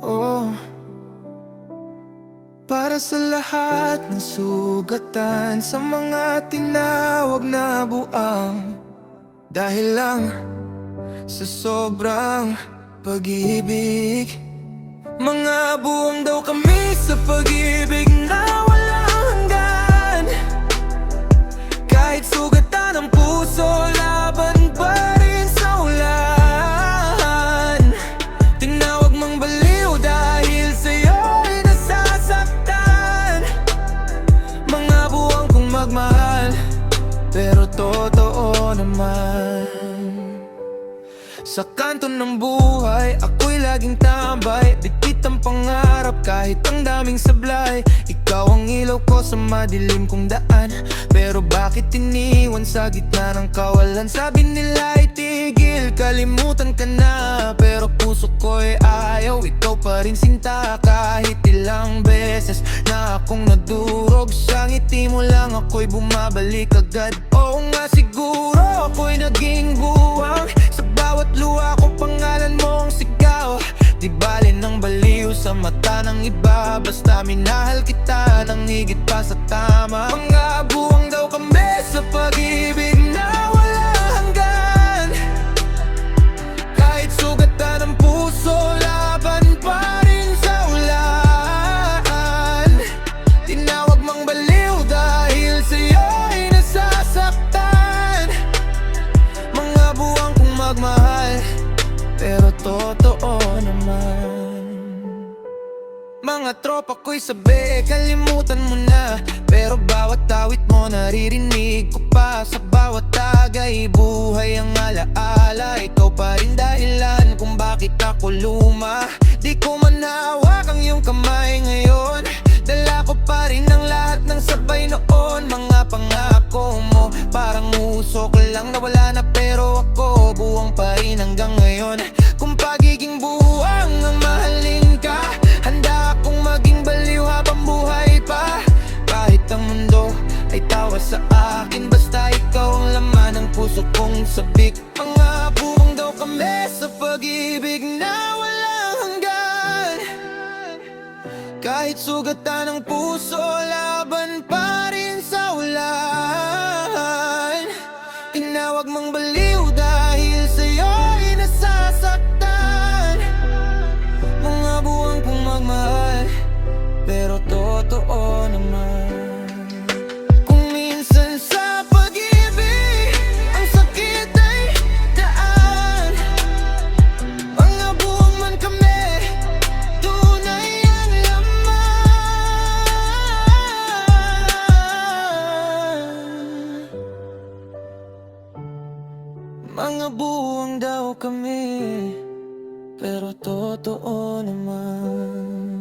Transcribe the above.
oh. Para sa lahat ng sugatan, sa mga tinawag na buang, dahil lang sa sobrang pag-ibig. Mga buwang daw kami sa pag-ibig na walang hanggan. Kahit sugatan ang puso, laban pa rin sa ulan. Tinawag mang baliw dahil sa'yo'y nasasaktan. Mga buwang kong magmahal, pero totoo naman. Sa kanto ng buhay, ako'y laging tambay. Dikit ang pangarap kahit ang daming sablay. Ikaw ang ilaw ko sa madilim kong daan. Pero bakit iniwan sa gitna ng kawalan? Sabi nila itigil, kalimutan ka na. Pero puso ko'y ayaw, ikaw pa rin sinta. Kahit ilang beses na akong nadurog, sa ngiti mo lang ako'y bumabalik agad. Oo nga siguro ako'y naging buwang. Sa bawat luha ko pangalan mo ang sigaw. Di bali ng baliw sa mata ng iba, basta minahal kita ng higit pa sa tama. Mga buwang daw kami sa pag-ibig na walang hanggan. Kahit sugatan ang puso, laban pa rin sa ulan. Tinawag mang baliw dahil sa'yo'y nasasaktan. Mga buwang kong magmahal, pero totoo naman. Mga tropa ko'y sabi, kalimutan mo na. Pero bawat awit mo naririnig ko pa. Sa bawat tagay, buhay ang alaala. Ikaw pa rin dahilan kung bakit ako luma. Di ko man hawak ang iyong kamay ngayon. Dala ko pa rin ang lahat ng sabay noon. Mga pangako mo, parang usok lang na wala na. Pero ako, buwang pa rin hanggang ngayon. Kung pagiging buwang ang mahalin ka, handa akong maging baliw habang buhay pa. Kahit ang mundo ay tawa sa akin, basta ikaw ang laman ng puso kong sabik. Mga buwang daw kami sa pag-ibig na walang hanggan. Kahit sugatan ng puso, laban pa rin sa ulan. Tinawag mang baliw dahil sa'yo'y nasasaktan. Mga buwang kong magmahal, pero totoo naman. Kung minsan sa pag-ibig ang sakit ay daan, mga buwang man kami, tunay ang laman. Mga buwang daw kami, pero totoo naman.